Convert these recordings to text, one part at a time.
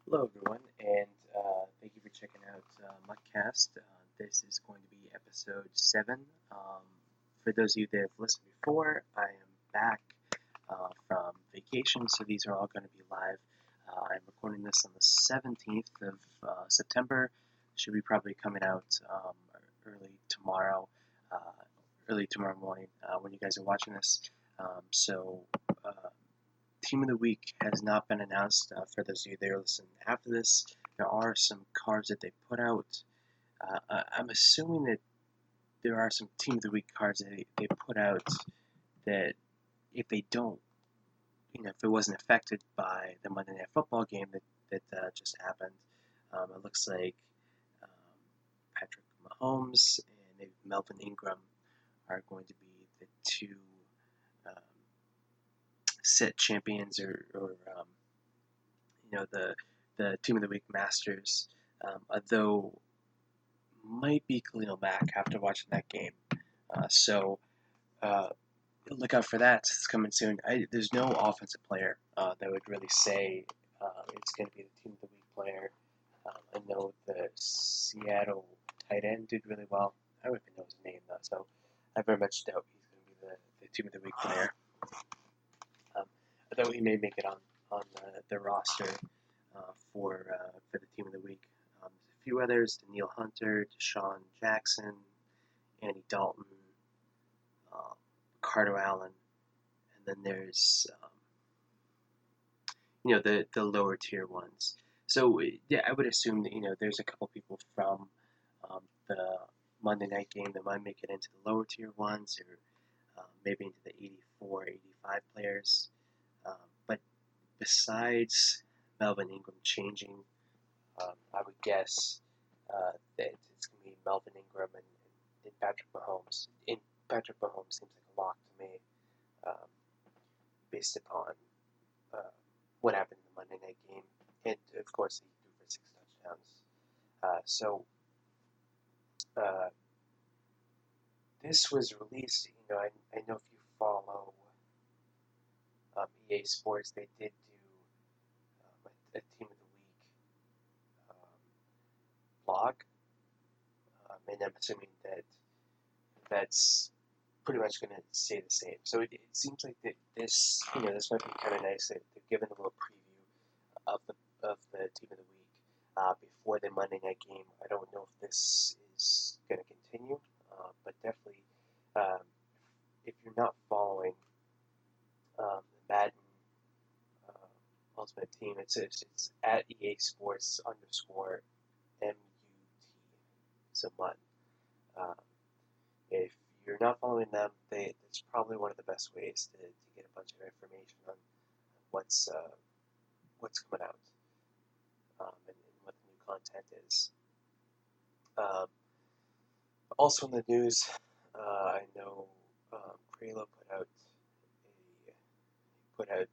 Hello, everyone, and thank you for checking out MUTCast. This is going to be episode 7. For those of you that have listened before, I am back from vacation, so these are all going to be live. I'm recording this on the 17th of September. Should be probably coming out early tomorrow, uh, early tomorrow morning when you guys are watching this. So. Team of the week has not been announced. For those of you that are listening after this, there are some cards that they put out. I'm assuming that there are some Team of the Week cards that they put out that if they don't, if it wasn't affected by the Monday Night Football game that just happened, it looks like um, Patrick Mahomes and maybe Melvin Ingram are going to be the two um, set champions or the Team of the Week Masters, although might be Khalil Mack after watching that game. So look out for that. It's coming soon. There's no offensive player that would really say it's going to be the Team of the Week player. I know the Seattle tight end did really well. I don't even know his name though, so I very much doubt he's going to be the Team of the Week player. Although he may make it on the roster for the Team of the Week. There's a few others: Daniil Hunter, Deshaun Jackson, Andy Dalton, Carter Allen, and then there's the lower tier ones. So yeah, I would assume that there's a couple people from the Monday night game that might make it into the lower tier ones, or maybe into the 84, 85 players. But besides Melvin Ingram changing, I would guess that it's going to be Melvin Ingram and Patrick Mahomes. And Patrick Mahomes seems like a lock to me, based upon what happened in the Monday night game. And of course, he threw for 6 touchdowns. This was released. I know if you follow EA Sports, they did do a Team of the Week blog, and I'm assuming that's pretty much going to stay the same. So it seems like that this might be kind of nice that they're giving a little preview of the Team of the Week before the Monday night game. I don't know if this is going to continue, but definitely if you're not following the Madden Ultimate Team, it's at EA Sports _ MUT. So MUT. If you're not following them, it's probably one of the best ways to get a bunch of information on what's coming out and what the new content is. Also in the news, I know Crelo put out a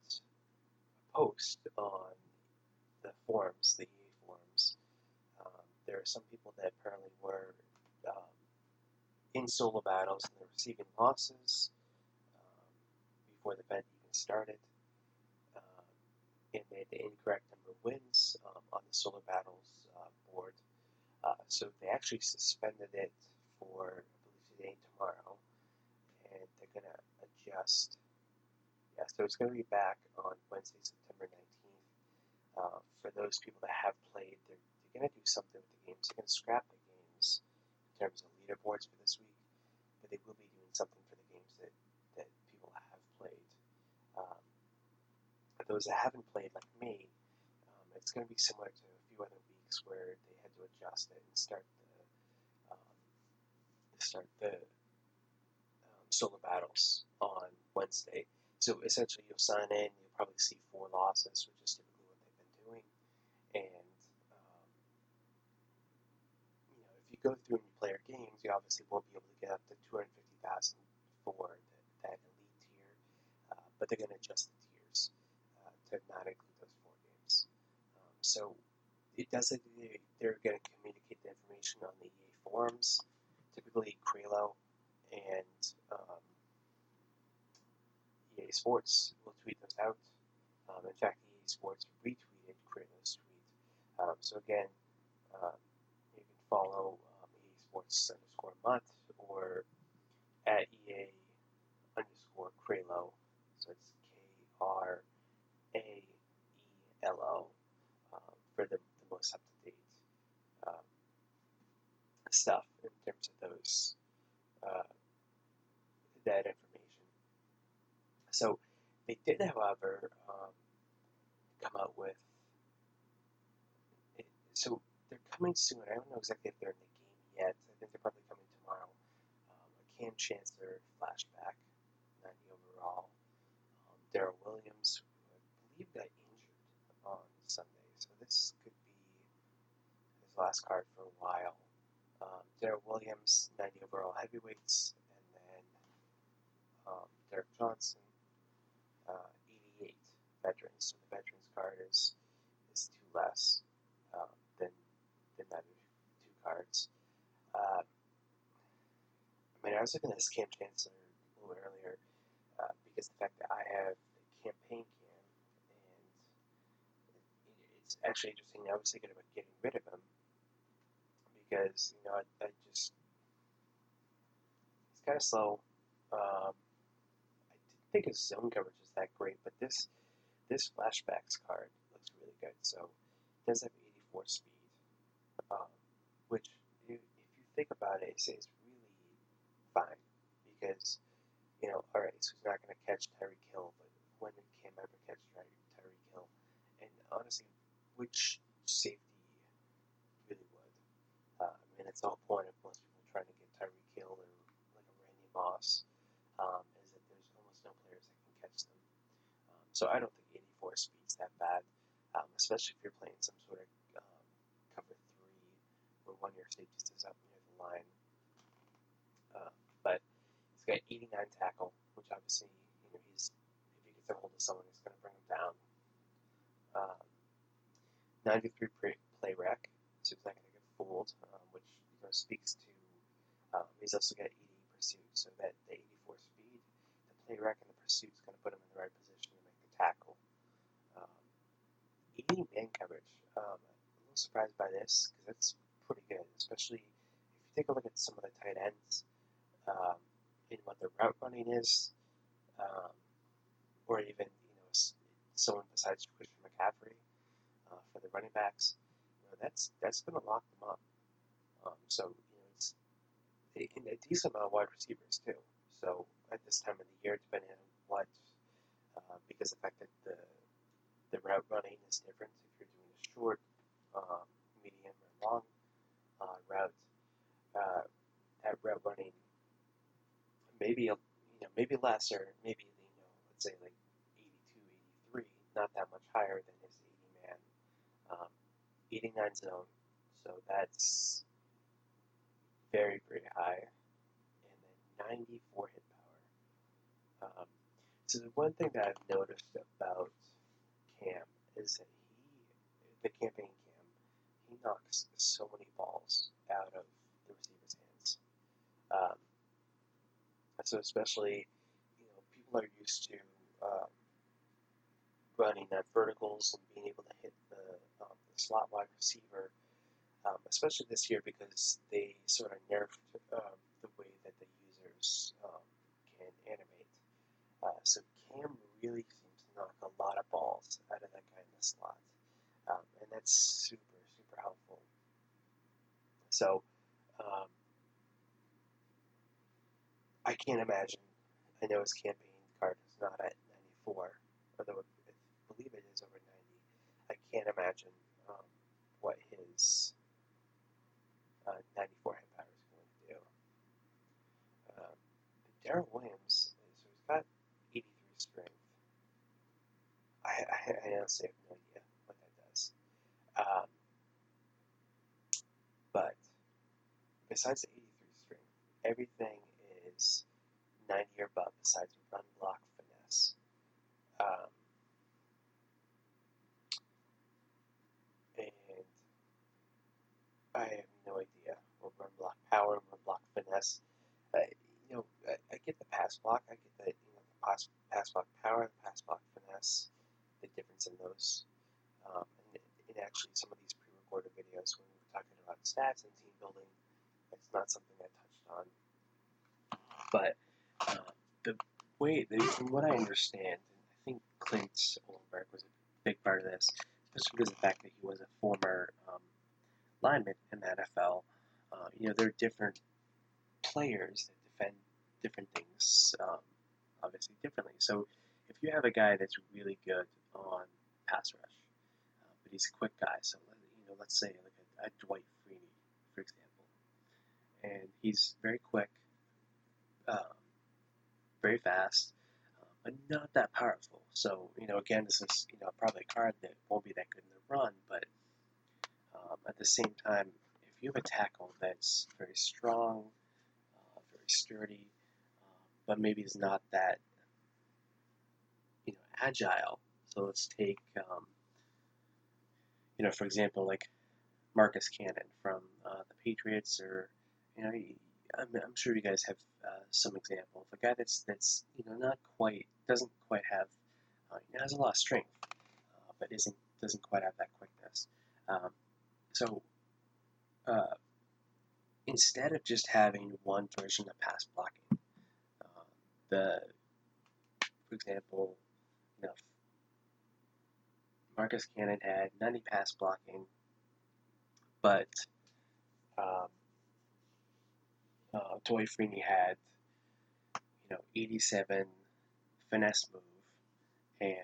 post on the forums, the EA forums. There are some people that apparently were in solo battles and they're receiving losses before the event even started, and they had the incorrect number of wins on the solo battles board. So they actually suspended it for, I believe, today and tomorrow, and they're going to adjust. Yeah, so it's going to be back on Wednesday, September 19th. For those people that have played, they're going to do something with the games. They're going to scrap the games in terms of leaderboards for this week, but they will be doing something for the games that people have played. For those that haven't played, like me, it's going to be similar to a few other weeks where they had to adjust it and start the solo battles on Wednesday. So essentially, you'll sign in, you'll probably see 4 losses, which is typically what they've been doing. And if you go through and you play our games, you obviously won't be able to get up to 250,000 for that elite tier, but they're going to adjust the tiers to not include those 4 games. So it does that they're going to communicate the information on the EA forums. Typically, Crelo and EA Sports will tweet those out. In fact, EA Sports retweeted Crelo's tweet So again, you can follow EA Sports _month or at EA _Kralo. So it's KRAELO for the most up to date stuff in terms of those that information. So they did, however, come out with it. So they're coming soon. I don't know exactly if they're in the game yet. I think they're probably coming tomorrow. A Cam Chancellor flashback, 90 overall. Darrell Williams, who I believe got injured on Sunday, so this could be his last card for a while. Darrell Williams, 90 overall heavyweights, and then Derek Johnson, 88 veterans. So the veterans card is two less than the other two cards. I mean, I was looking at this Cam Chancellor a little earlier because the fact that I have the campaign cam, and it's actually interesting. I was thinking about getting rid of him because I just he's kind of slow. I didn't think his zone coverage is that great, but this flashbacks card looks really good. So it does have 84 speed, which if you think about it, it's really fine because alright, so he's not going to catch Tyreek Hill, but when did Cam ever catch Tyreek Hill? And honestly, which safety really would? I mean, it's the whole point of most people trying to get Tyreek Hill or like a Randy Moss, is that there's almost no players that can catch them. So I don't think 84 speed's that bad, especially if you're playing some sort of cover 3 where one of your safeties is up near the line. But he's got 89 tackle, which obviously, he's if he gets a hold of someone, he's going to bring him down. 93 play rec, so he's not going to get fooled, which speaks to. He's also got 80 pursuit, so that the 84 speed, the play rec, and the pursuit is going to put him in the right position to make the tackle. 80 man coverage. I'm a little surprised by this because that's pretty good, especially if you take a look at some of the tight ends. In what their route running is, or even someone besides Christian McCaffrey for the running backs, that's going to lock them up. So it's a decent amount of wide receivers too. So at this time of the year, depending on what, because the fact that the route running is different if you're doing a short, medium, or long route. That route running maybe less, or maybe let's say like 82, 83, not that much higher than his 80 man, 89 zone. So that's very, very high, and then 94 hit power. So the one thing that I've noticed about Cam is that the campaign Cam, he knocks so many balls out of the receiver's hands. So especially, people are used to running at verticals and being able to hit the slot wide receiver, especially this year because they sort of nerfed the way that the users can animate. So Cam really seems to knock a lot of balls out of that guy in the slot, and that's super, super helpful. So I can't imagine. I know his campaign card is not at 94, although I believe it is over 90. I can't imagine what his 94 hit power is going to do. Darrell Williams, so he's got 83 strength. I honestly have no idea what that does. But besides the 83 strength, everything is 90 or above besides run, block, finesse. And I have no idea what run, block, power, run, block, finesse. I get the pass block. I get the pass block power, the pass block finesse, the difference in those. And actually, some of these pre-recorded because when we're talking about stats and team building, it's not something I touched on. But the way, from what I understand, and I think Clint Oldenburg was a big part of this, especially because of the fact that he was a former lineman in the NFL. There are different players that defend different things, obviously differently. So if you have a guy that's really good on pass rush, but he's a quick guy, so let's say like a Dwight Freeney, for example, and he's very quick, very fast, but not that powerful. So again, this is probably a card that won't be that good in the run, but at the same time, if you have a tackle that's very strong, very sturdy, but maybe is not that agile. So let's take for example, like Marcus Cannon from the Patriots, or I'm sure you guys have some example of a guy that's not quite, doesn't quite have has a lot of strength, but doesn't quite have that quickness. So instead of just having one version of pass blocking, for example, Marcus Cannon had 90 pass blocking, but Dwight Freeney had 87 finesse move and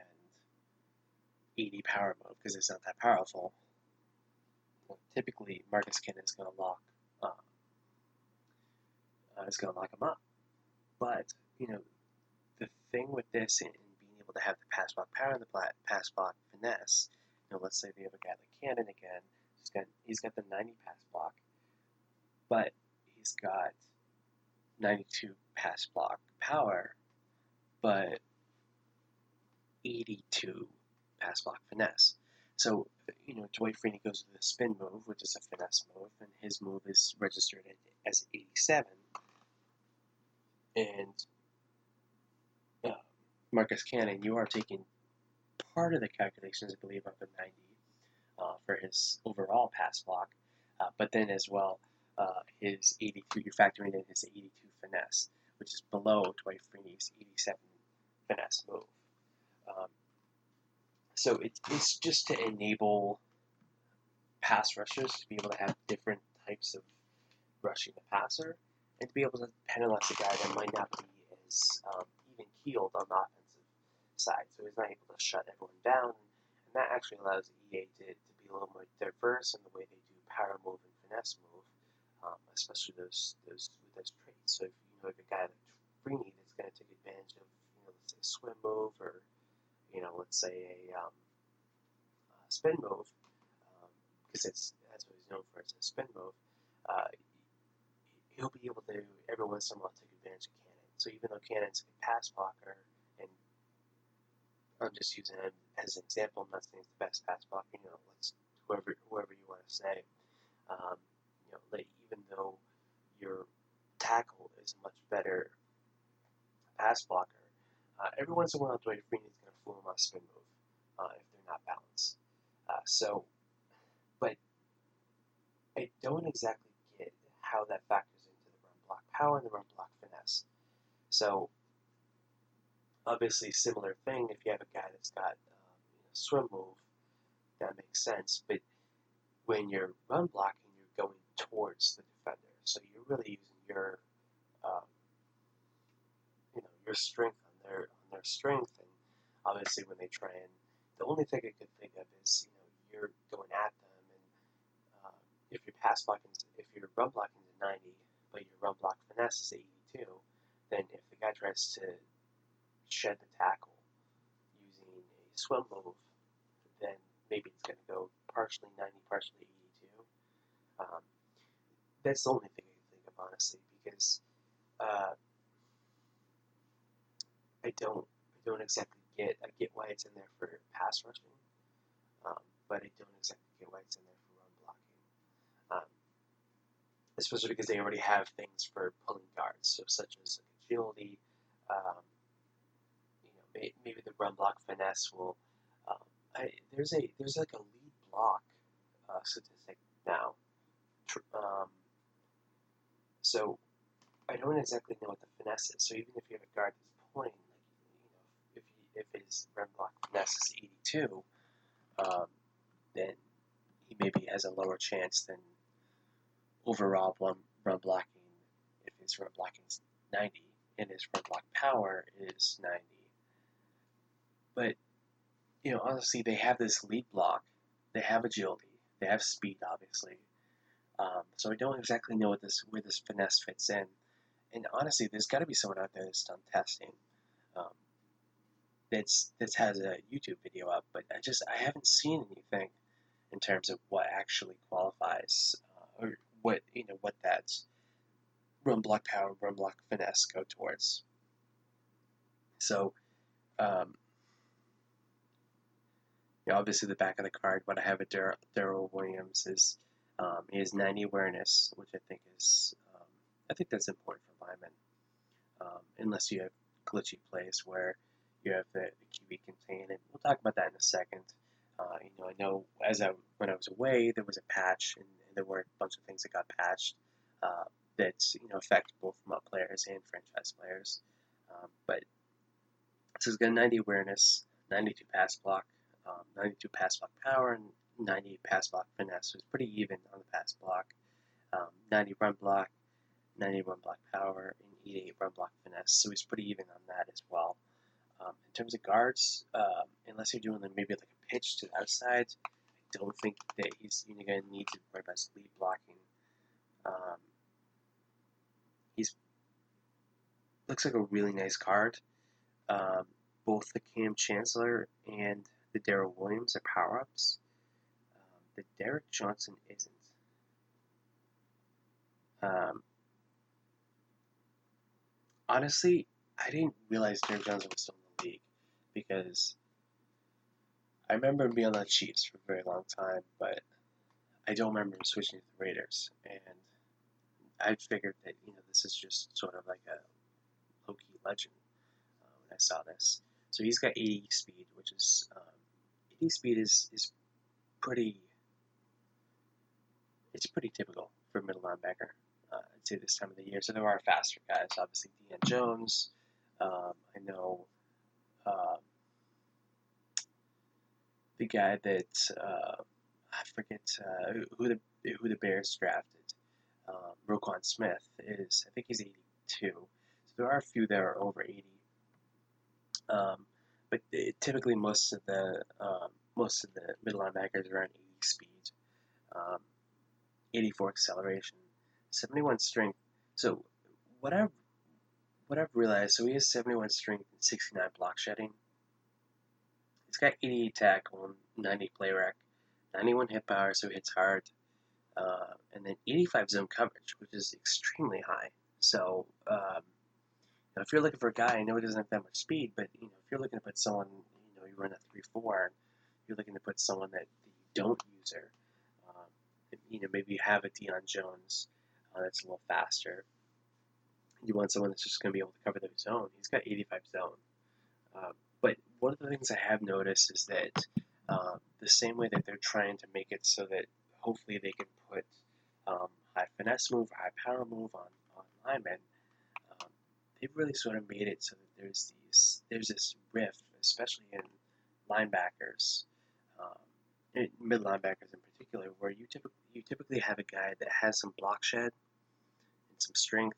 80 power move because it's not that powerful. Typically, Marcus Cannon is going to lock him up. But the thing with this and being able to have the pass block power and the pass block finesse, let's say they have a guy like Cannon again. He's got the 90 pass block, but he's got 92 pass block power, but 82 pass block finesse. So, Dwight Freeney goes with the spin move, which is a finesse move, and his move is registered as 87. And Marcus Cannon, you are taking part of the calculations, I believe, of the 90 for his overall pass block, but then as well, his 82, you're factoring in his 82 finesse, which is below Dwight Freeney's 87 finesse move. So it's just to enable pass rushers to be able to have different types of rushing the passer, and to be able to penalize a guy that might not be as even keeled on the offensive side. So he's not able to shut everyone down, and that actually allows EA to be a little more diverse in the way they do power move and finesse move, especially those traits. So if you have a guy like Freeney that's going to take advantage of let's say a swim move, or let's say a spin move, because that's what he's known for, it's a spin move. He'll be able to every once in a while take advantage of Cannon. So even though Cannon's a pass blocker, and I'm just using him as an example, I'm not saying he's the best pass blocker. Let's whoever you want to say. Even though your tackle is a much better pass blocker, every once in a while, Dwight Freeney is going to fool him on a spin move if they're not balanced. But I don't exactly get how that factors into the run block power and the run block finesse. So obviously, similar thing. If you have a guy that's got swim move, that makes sense. But when you're run blocking, you're going towards the defender, so you're really using your strength on their strength. And obviously, when they try, and the only thing I could think of is you're going at them, and if your run blocking is 90, but your run block finesse is 82, then if the guy tries to shed the tackle using a swim move, then maybe it's going to go partially 90, partially 82. That's the only thing I can think of, honestly, because I don't exactly get. I get why it's in there for pass rushing, but I don't exactly get why it's in there for run blocking. Especially because they already have things for pulling guards, so such as agility. Maybe the run block finesse will. There's like a lead block statistic now. So I don't exactly know what the finesse is. So even if you have a guard that's pulling, if his run block finesse is 82, then he maybe has a lower chance than overall run blocking if his run blocking is 90 and his run block power is 90. But honestly, they have this lead block, they have agility, they have speed, obviously. So I don't exactly know where this finesse fits in. And honestly, there's got to be someone out there that's done testing that has a YouTube video up, but I haven't seen anything in terms of what actually qualifies or what that run block power, run block finesse go towards. So, obviously the back of the card, what I have at Darrell Williams is he has 90 awareness, which I think that's important for linemen, unless you have glitchy plays where you have the QB contained, and we'll talk about that in a second. I know when I was away, there was a patch, and there were a bunch of things that got patched that affect both MUT players and franchise players. But so he's got 90 awareness, 92 pass block, 92 pass block power, and 90 pass block finesse. So it's pretty even on the pass block. 90 run block, 90 run block power, and 88 run block finesse. So he's pretty even on that as well. In terms of guards, unless you're doing maybe like a pitch to the outside, I don't think that he's going to need to worry about his lead blocking. He's looks like a really nice card. Both the Cam Chancellor and the Darrell Williams are power-ups. The Derek Johnson isn't. Honestly, I didn't realize Derek Johnson was still in the league because I remember him being on the Chiefs for a very long time, but I don't remember him switching to the Raiders. And I figured that this is just sort of like a low-key legend when I saw this. So he's got 80 speed, which is 80 speed is pretty. It's pretty typical for a middle linebacker. I'd say this time of the year. So there are faster guys. Obviously, Deion Jones. I know the guy that I forget who the Bears drafted. Roquan Smith is. I think he's 82. So there are a few that are over 80. But typically most of the middle linebackers are around 80 speed, 84 acceleration, 71 strength. So what I've realized, so he has 71 strength and 69 block shedding. He's got 88 tackle, 90 play rec, 91 hit power, so he hits hard, and then 85 zone coverage, which is extremely high. So if you're looking for a guy, I know he doesn't have that much speed, but if you're looking to put someone, you run a 3-4, you're looking to put someone that you don't use her. Maybe you have a Deion Jones that's a little faster. You want someone that's just going to be able to cover the zone. He's got 85 zone. But one of the things I have noticed is that the same way that they're trying to make it so that hopefully they can put high finesse move, high power move on linemen, they've really sort of made it so that there's this rift, especially in linebackers, mid linebackers in particular, where you typically have a guy that has some block shed and some strength,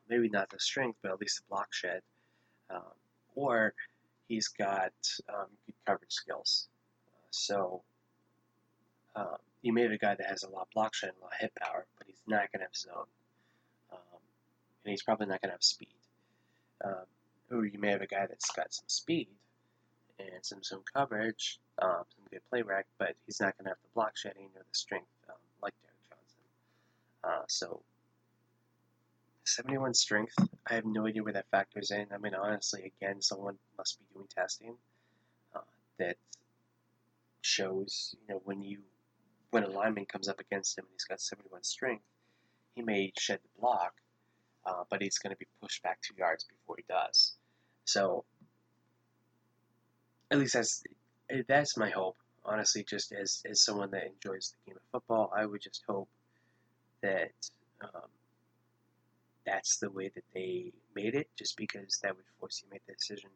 maybe not the strength, but at least the block shed, or he's got good coverage skills. So you may have a guy that has a lot of block shed and a lot of hit power, but he's not going to have zone, and he's probably not going to have speed. Or you may have a guy that's got some speed and some zone coverage, some good play rec, but he's not going to have the block shedding or the strength like Derek Johnson. So 71 strength, I have no idea where that factors in. I mean, honestly, again, someone must be doing testing that shows, when a lineman comes up against him and he's got 71 strength, he may shed the block, but he's going to be pushed back 2 yards before he does. So, at least that's my hope. honestly, just as someone that enjoys the game of football, I would just hope that um, that's the way that they made it, just because that would force you to make the decision.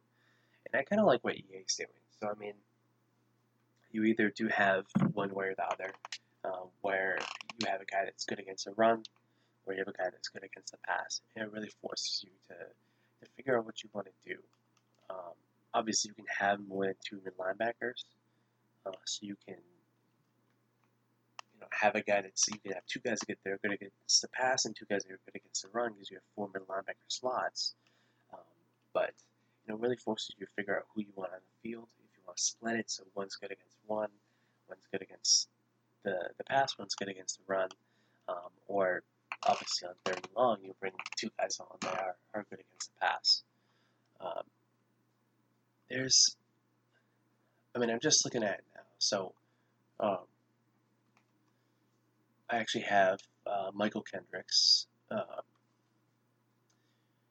And I kind of like what EA is doing. So, I mean, you either do have one way or the other, where you have a guy that's good against a run, or you have a guy that's good against the pass. And it really forces you to figure out what you want to do. Um, Obviously, you can have more than two linebackers, so you can have a guy that's you can have two guys that are good against the pass and two guys that are good against the run because you have four middle linebacker slots. Um, but really forces you to figure out who you want on the field. If you want to split it, so one's good against one's good against the pass, one's good against the run, or obviously on third and long, you bring two guys on that are good against the pass. Um, I'm just looking at it now. So um, I actually have Michael Kendricks.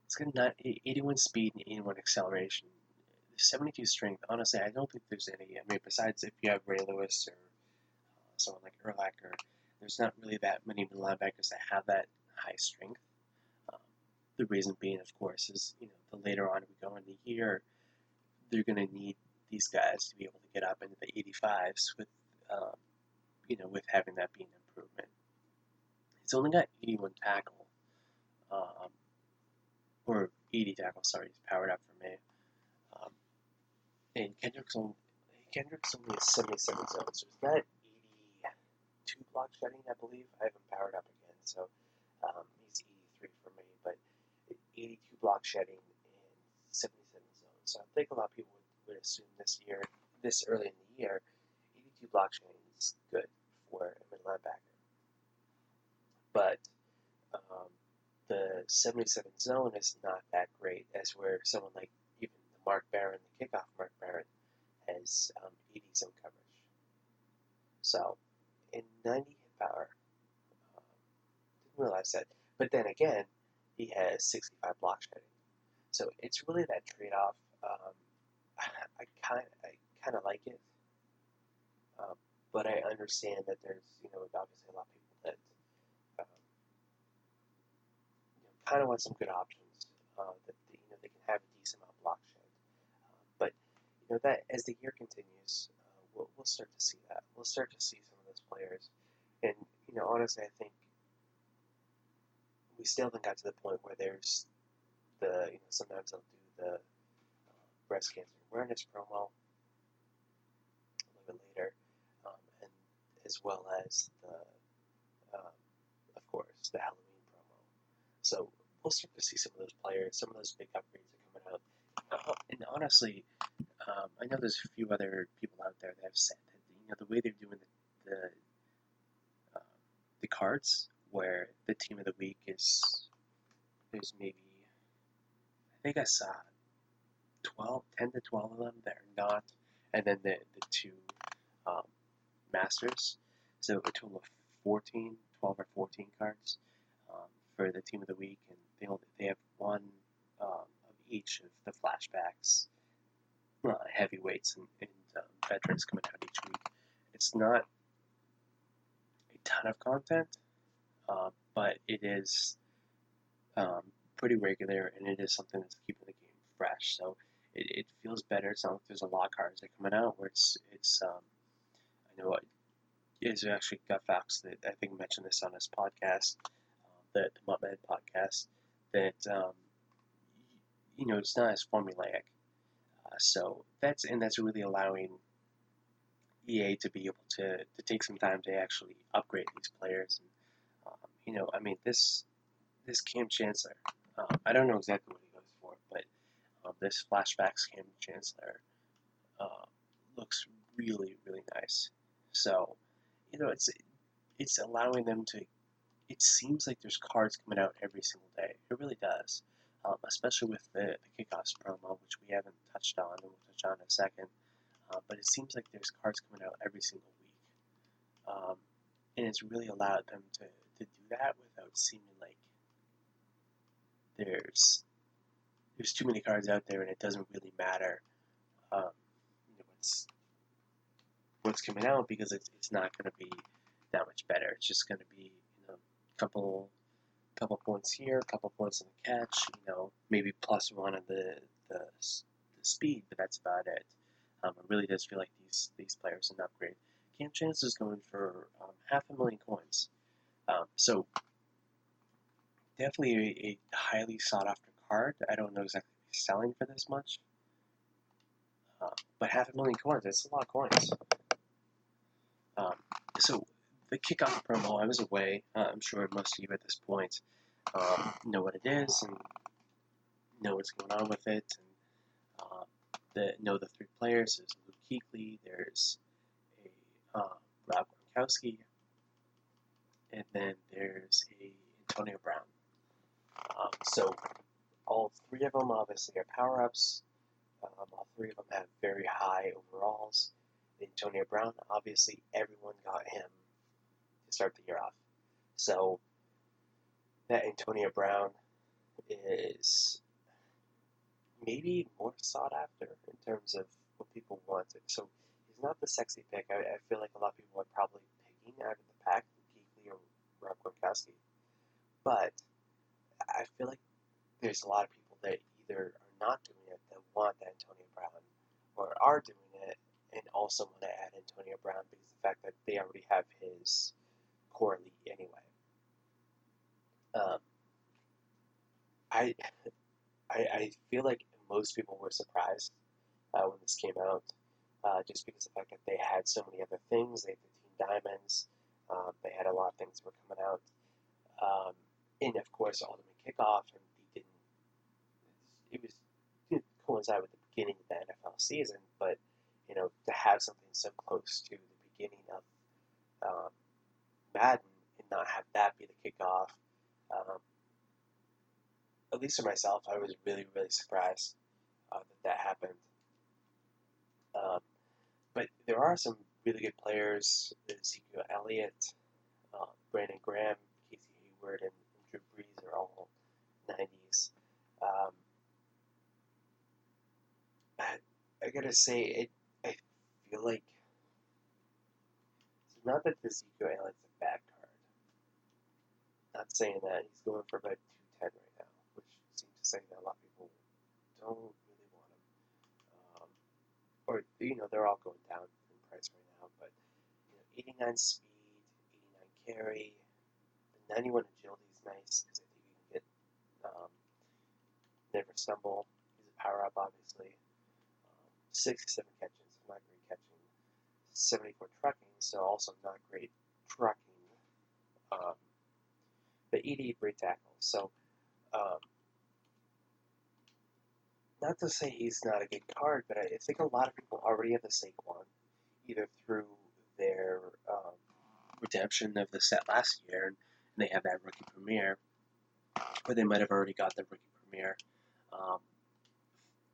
It's got 81 speed and 81 acceleration. 72 strength. Honestly, I don't think there's any. I mean, besides if you have Ray Lewis or someone like Urlacher, there's not really that many linebackers that have that high strength. Um, the reason being, of course, is the later on we go in the year, they're going to need these guys to be able to get up into the 85s with having that being an improvement. He's only got 81 tackle, or 80 tackle. Sorry, he's powered up for me. And Kendrick's only a 77 zone, so he's got 82 block shedding, I believe. I have him powered up again, so he's 83 for me, but 82 block shedding and 77 zone. So I think a lot of people would assume this early in the year, 82 block shedding is good for a mid linebacker. But the 77 zone is not that great, as where someone like even the Mark Barron, the kickoff Mark Barron, has 80 zone coverage. So in 90 hit power, didn't realize that. But then again, he has 65 block shedding. So it's really that trade-off. I kind of like it, but I understand that there's obviously a lot of people that kind of want some good options that they can have a decent amount of block shed. But that as the year continues, we'll start to see that. We'll start to see some of those players, and honestly, I think we still haven't got to the point where there's the sometimes they'll do the breast cancer awareness promo a little bit later, and as well as of course, the Halloween promo. So we'll start to see some of those players, some of those big upgrades are coming out. And honestly, I know there's a few other people out there that have said that the way they're doing the cards, where the team of the week there's maybe I think I saw 10 to 12 of them that are not, and then the two masters. So a total of 12 or 14 cards for the team of the week, and they have one of each of the flashbacks, heavyweights, and veterans coming out each week. It's not a ton of content, but it is pretty regular, and it is something that's keeping the game fresh. So it feels better. It's not like there's a lot of cards that are coming out where it's I know is actually Gut Fox that I think mentioned this on his podcast, the MUTCast podcast, that it's not as formulaic. So that's really allowing EA to be able to take some time to actually upgrade these players. And this Cam Chancellor, I don't know exactly what he goes for, but this flashbacks Cam Chancellor looks really, really nice. So it's allowing them to. It seems like there's cards coming out every single day. It really does, especially with the Kickoff promo, which we haven't touched on, and we'll touch on in a second. But it seems like there's cards coming out every single week, and it's really allowed them to do that without seeming like there's too many cards out there and it doesn't really matter. what's coming out because it's not going to be that much better. It's just going to be, couple points here, a couple points in the catch, maybe +1 on the speed, but that's about it. It really does feel like these players are an upgrade. Cam Chance is going for 500,000 coins. So definitely a highly sought after card. I don't know exactly if he's selling for this much. But 500,000 coins, that's a lot of coins. So the Kickoff promo, I was away. I'm sure most of you at this point know what it is and know what's going on with it. And know the 3 players. There's Luke Kuechly, there's a Rob Gronkowski, and then there's a Antonio Brown. So all 3 of them obviously are power-ups. All 3 of them have very high overalls. Antonio Brown, obviously everyone got him to start the year off. So that Antonio Brown is maybe more sought after in terms of what people wanted. So he's not the sexy pick. I feel like a lot of people are probably picking out of the pack, Kuechly or Rob Gronkowski. But I feel like there's a lot of people that either are not doing it, that want the Antonio Brown, or are doing it and also want to add Antonio Brown because of the fact that they already have his core elite anyway. I feel like most people were surprised when this came out, just because of the fact that they had so many other things. They had the Team Diamonds. They had a lot of things that were coming out. And of course, Ultimate Kickoff, and it didn't coincide with the beginning of the NFL season, but to have something so close to the beginning of Madden and not have that be the kickoff, at least for myself, I was really, really surprised that happened. But there are some really good players: Ezekiel Elliott, Brandon Graham, Casey Hayward, and Drew Brees are all 90s. I gotta say, I feel like it's not that Ezekiel Elliott's a bad card. Not saying that. He's going for about 210 right now, which seems to say that a lot of people don't really want him. Or they're all going down in price right now. But 89 speed, 89 carry, the 91 agility is nice because I think you can get never stumble. He's a power up, obviously. 67 catches, not great catching. 74 trucking, so also not great trucking. But 88 great tackles. So, not to say he's not a good card, but I think a lot of people already have the Saquon, either through their redemption of the set last year, and they have that rookie premiere, or they might have already got the rookie premiere.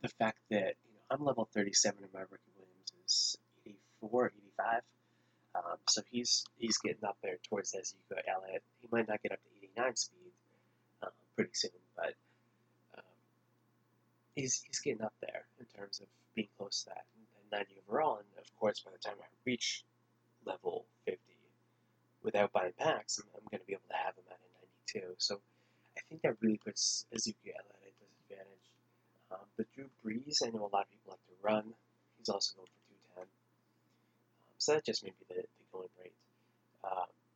The fact that I'm level 37 and my rookie Williams is 84, 85. So he's getting up there towards Ezekiel Elliott. He might not get up to 89 speed pretty soon, but he's getting up there in terms of being close to that 90 overall. And of course, by the time I reach level 50, without buying packs, I'm going to be able to have him at a 92. So I think that really puts Ezekiel Elliott at a disadvantage. But Drew Brees, I know a lot of people like to run. He's also going for 210. So that just may be the going rate.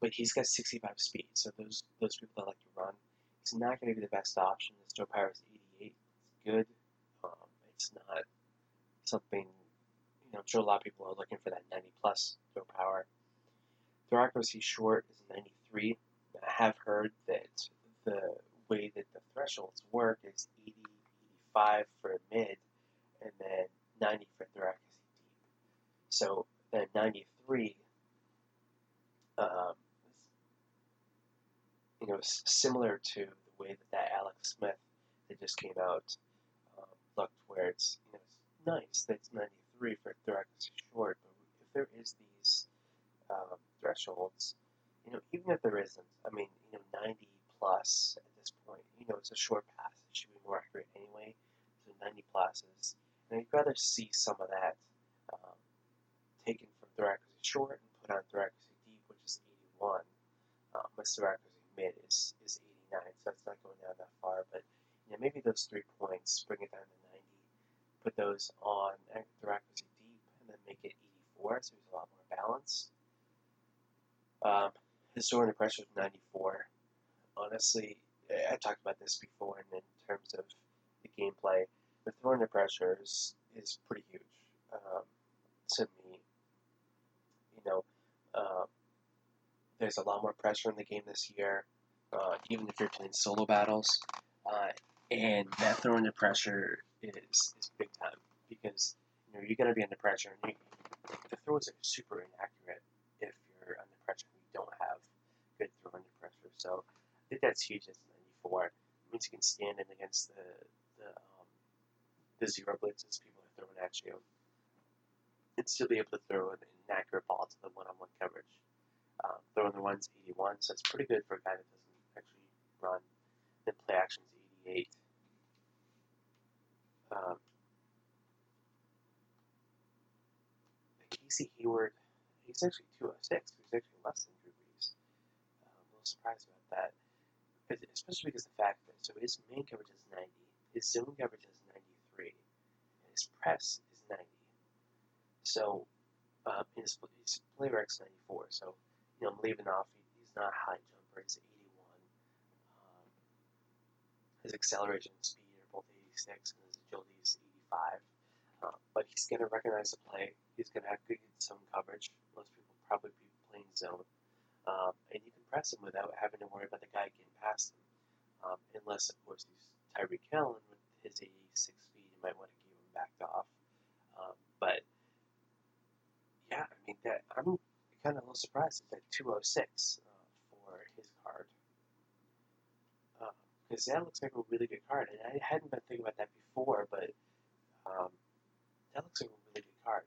But he's got 65 speed, so those people that like to run, he's not going to be the best option. His throw power is 88. It's good. It's not something, I'm sure a lot of people are looking for that 90 plus throw power. Throw accuracy short is 93. I have heard that the way that the thresholds work is 80, 85 for mid, and then 90 for throw accuracy deep. So that 93 is similar to the way that Alex Smith that just came out looked, where it's it's nice that's 93 for throw accuracy short, but if there is these thresholds, even if there isn't, 90 plus at this point, it's a short pass. It should be more accurate anyway. So 90 plus is, and I'd rather see some of that taken from throw accuracy short and put on throw accuracy deep, which is 81. My throw accuracy mid is 89, so that's not going down that far. But maybe those 3 points, bring it down to 90, put those on throw accuracy deep, and then make it 84, so there's a lot more balance. His throw under pressure is 94. Honestly, I talked about this before in terms of the gameplay. The throw under pressure is pretty huge to me. There's a lot more pressure in the game this year, even if you're doing solo battles. And that throw under pressure is big time because you're going to be under pressure, and the throws are super inaccurate if you're under pressure and you don't have good throw under pressure. So I think that's huge. That's 94. It means you can stand in against the zero blitzes people are throwing at you, and still be able to throw an inaccurate ball to the one-on-one coverage. Throwing the one's 81, so it's pretty good for a guy that doesn't actually run. Then play action's 88. Casey Hayward, he's actually 206. He's actually less than Drew Brees. I'm a little surprised about that, especially because of the fact that his main coverage is 90, his zone coverage is 93, and his press is 90. So his play rec's 94. So I'm leaving off. He's not a high jumper. He's 81. His acceleration and speed are both 86, and his agility is 85. But he's going to recognize the play. He's going to have good zone coverage. Most people probably be playing zone. And you can press him without having to worry about the guy getting past him. Unless, of course, he's Tyreek Hill, and with his 86 speed, you might want to keep him backed off. But, yeah, I mean, I'm kind of a little surprised at that 206 for his card. Because that looks like a really good card. And I hadn't been thinking about that before, but that looks like a really good card.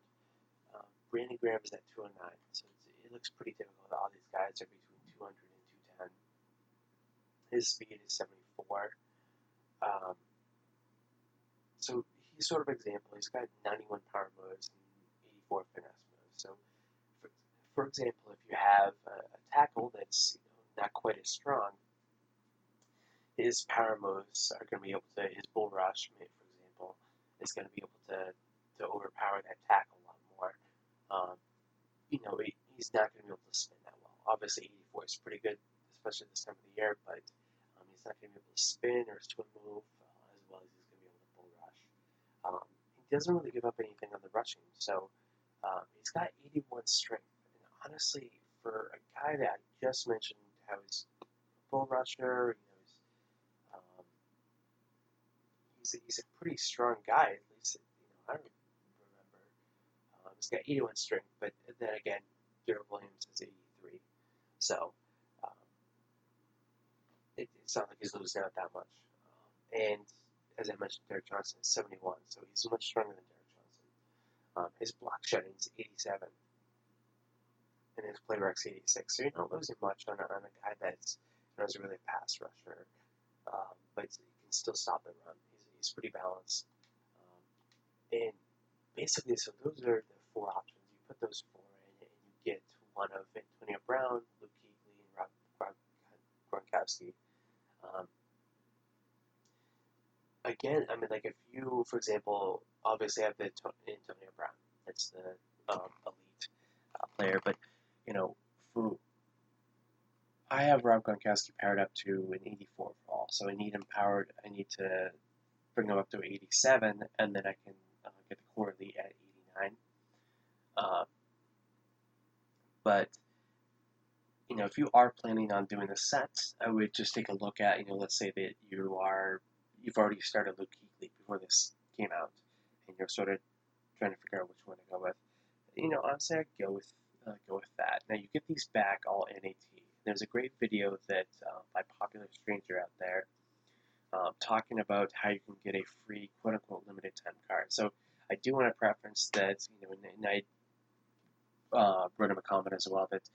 Brandon Graham is at 209, so it looks pretty difficult. All these guys are between 200 and 210. His speed is 74. So he's sort of an example. He's got 91 power moves and 84 finesse moves. So, for example, if you have a tackle that's not quite as strong, his power moves are going to be able to, his bull rush, for example, is going to be able to overpower that tackle a lot more. He's not going to be able to spin that well. Obviously, 84 is pretty good, especially this time of the year, but he's not going to be able to spin or swim move as well as he's going to be able to bull rush. He doesn't really give up anything on the rushing, so he's got 81 strength. And honestly, for a guy that I just mentioned how he's a bull rusher, he's a pretty strong guy. At least I don't remember. He's got 81 strength, but then again, Derek Williams is 83, so it's not like he's losing out that much. And as I mentioned, Derek Johnson is 71, so he's much stronger than Derek Johnson. His block shedding is 87, and his play rec's 86. So you're not losing much on a guy that's is really a pass rusher, but he can still stop the run. He's pretty balanced. And basically, so those are the 4 options. You put those 4 in, and you get one of Antonio Brown, Luke Kuechly, and Rob Gronkowski. Again, I mean, like if you, for example, obviously have the Antonio Brown, that's the elite player, but I have Rob Gronkowski powered up to an 84 overall, so I need him powered. I need to bring him up to 87, and then I can get the core elite at 89. But if you are planning on doing the sets, I would just take a look at, let's say that you've already started Luke Kuechly before this came out, and you're sort of trying to figure out which one to go with. Honestly, I'd go with that. Now, you get these back all NAT. There's a great video that by Popular Stranger out there talking about how you can get a free quote-unquote limited time card. So I do want to preference that, and I wrote him a comment as well that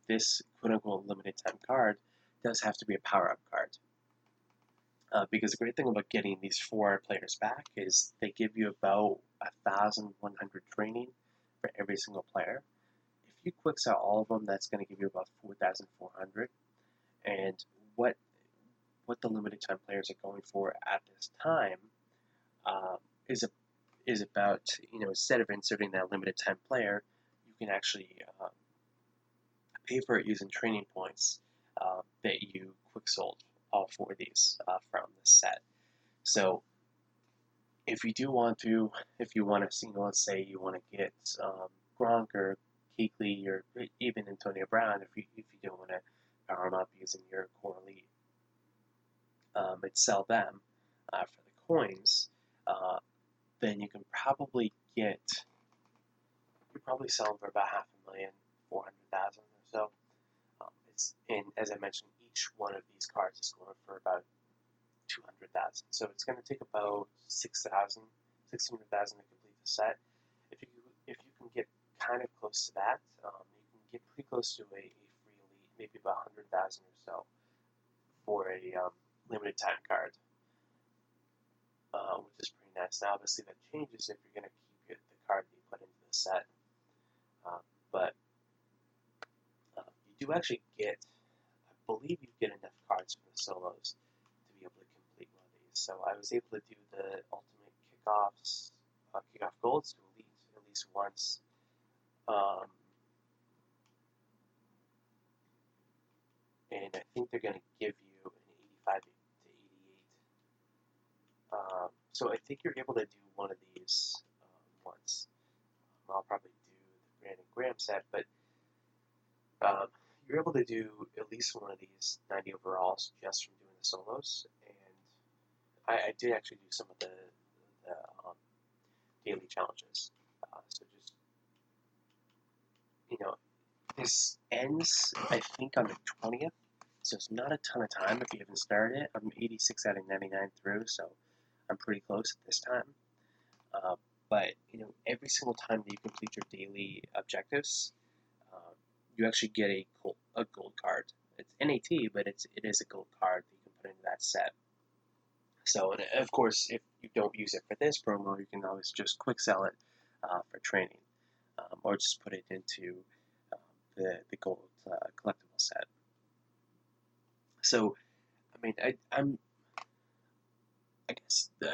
this quote-unquote limited time card does have to be a power-up card. Because the great thing about getting these 4 players back is they give you about 1,100 training for every single player. If you quick sell all of them, that's going to give you about 4,400. And what the limited time players are going for at this time is about, instead of inserting that limited time player, you can actually pay for it using training points that you quick sold all four of these from the set. So if you want to, let's say you want to get Gronk or Kuechly or even Antonio Brown, if you don't want to power them up using your core elite, and sell them for the coins, then you can probably sell them for about $500,000, 400,000 or so. And as I mentioned, each one of these cards is going for about 200,000. So it's going to take about 600,000 to complete the set. If you can get kind of close to that, you can get pretty close to a free elite, maybe about 100,000 or so for a limited time card, which is pretty nice. Now, obviously, that changes if you're going to keep the card that you put into the set. But you do actually get, I believe you get enough cards from the solos to be able to complete one of these. So I was able to do the ultimate kickoff golds to elite at least once. And I think they're going to give you an 85 to 88. So I think you're able to do one of these once. I'll probably do the Brandon Graham set, but you're able to do at least one of these 90 overalls just from doing the solos. And I did actually do some of the daily challenges. So just, this ends, I think, on the 20th. So it's not a ton of time if you haven't started it. I'm 86 out of 99 through, so I'm pretty close at this time. But every single time that you complete your daily objectives, you actually get a gold card. It's NAT, but it is a gold card that you can put into that set. So, and of course, if you don't use it for this promo, you can always just quick sell it for training, or just put it into the gold collectible set. So, I mean, I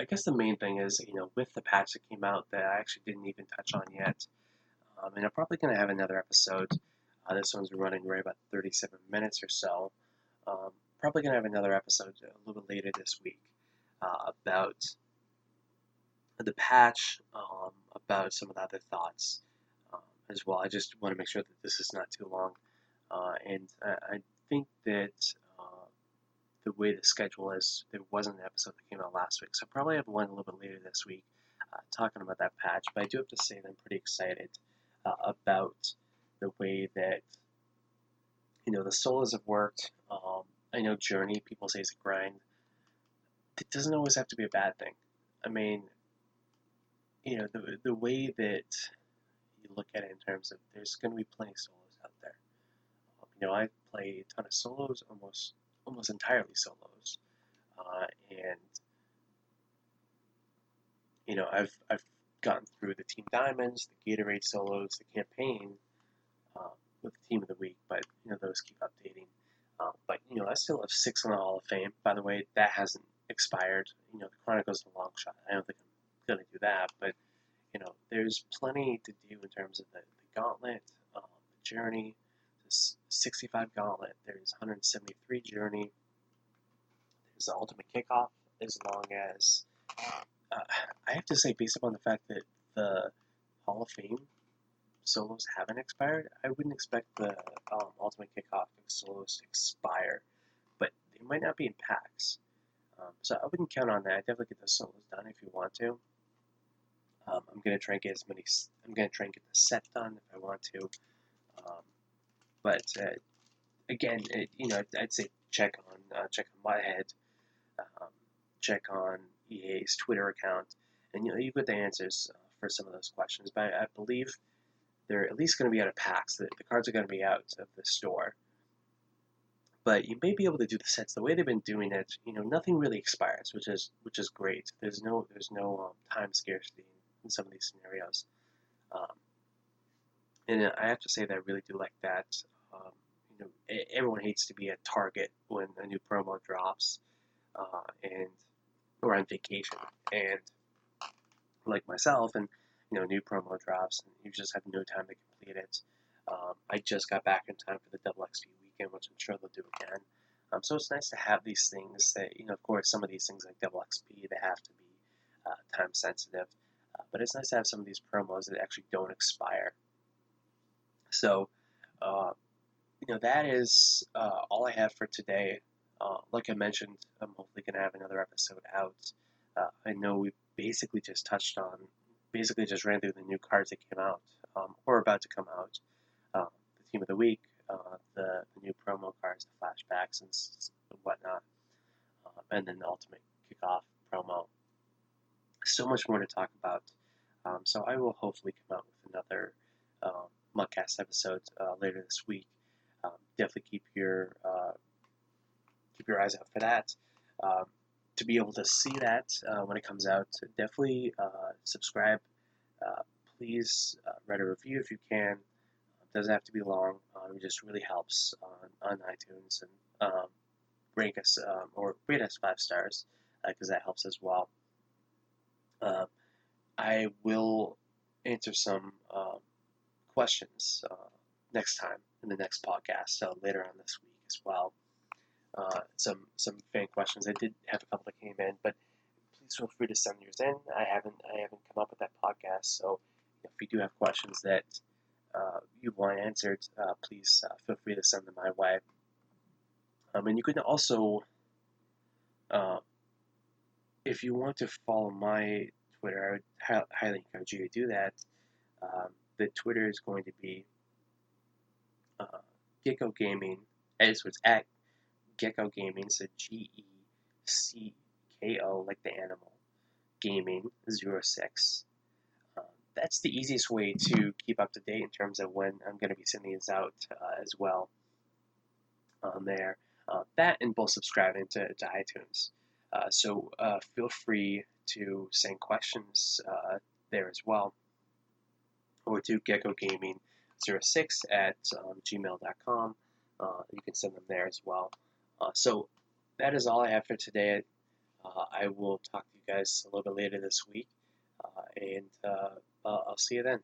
guess the main thing is, with the patch that came out that I actually didn't even touch on yet, and I'm probably going to have another episode. This one's running right about 37 minutes or so. Probably going to have another episode a little bit later this week about the patch, about some of the other thoughts as well. I just want to make sure that this is not too long. And I think that the way the schedule is, there wasn't an episode that came out last week, so I'll probably have one a little bit later this week talking about that patch. But I do have to say that I'm pretty excited about the way that the solos have worked. I know Journey, people say it's a grind. It doesn't always have to be a bad thing. I mean, the way that you look at it in terms of there's going to be plenty of solos out there. I play a ton of solos, almost entirely solos, and I've gotten through the Team Diamonds, the Gatorade solos, the campaign with Team of the Week, but those keep updating. But I still have 6 in the Hall of Fame. By the way, that hasn't expired. The Chronicles of the Long Shot. I don't think I'm gonna do that, but there's plenty to do in terms of the Gauntlet, the Journey, the 65 Gauntlet. There's 173 Journey. There's the Ultimate Kickoff. As long as I have to say, based upon the fact that the Hall of Fame solos haven't expired, I wouldn't expect the Ultimate Kickoff solos to expire, but they might not be in packs. So I wouldn't count on that. I'd definitely get the solos done if you want to. I'm gonna try and get I'm gonna try and get the set done if I want to. But again, I'd say check on MUTCast, check on EA's Twitter account, and you get the answers for some of those questions. But I believe they're at least going to be out of packs. The cards are going to be out of the store. But you may be able to do the sets the way they've been doing it. Nothing really expires, which is great. There's no time scarcity in some of these scenarios. And I have to say that I really do like that. Um, everyone hates to be at Target when a new promo drops, and or on vacation, and like myself, and new promo drops, and you just have no time to complete it. I just got back in time for the double XP weekend, which I'm sure they'll do again. So it's nice to have these things that, of course, some of these things like double XP, they have to be time sensitive. But it's nice to have some of these promos that actually don't expire. So, uh, that is all I have for today. Like I mentioned, I'm hopefully going to have another episode out. I know we basically just ran through the new cards that came out, or about to come out. The Team of the Week, the new promo cards, the flashbacks, and whatnot, and then the Ultimate Kickoff promo. So much more to talk about. So I will hopefully come out with another MUTCast episode later this week. Definitely keep your eyes out for that. Um, to be able to see that when it comes out, definitely subscribe. Please write a review if you can. It doesn't have to be long. It just really helps on iTunes, and rank us or rate us 5 stars because that helps as well. I will answer some questions next time in the next podcast, so later on this week as well. Some fan questions. I did have a couple that came in, but please feel free to send yours in. I haven't come up with that podcast, so if you do have questions that you want answered, please feel free to send them my way. And you can also, uh, if you want to follow my Twitter, I would highly encourage you to do that. The Twitter is going to be Gecko Gaming. So it's at Gecko Gaming, so GECKO, like the animal, Gaming 06. That's the easiest way to keep up to date in terms of when I'm going to be sending these out as well on there. That and both subscribing to iTunes. So feel free to send questions there as well, or to geckogaming06 at gmail.com. You can send them there as well. So that is all I have for today. I will talk to you guys a little bit later this week, and I'll see you then.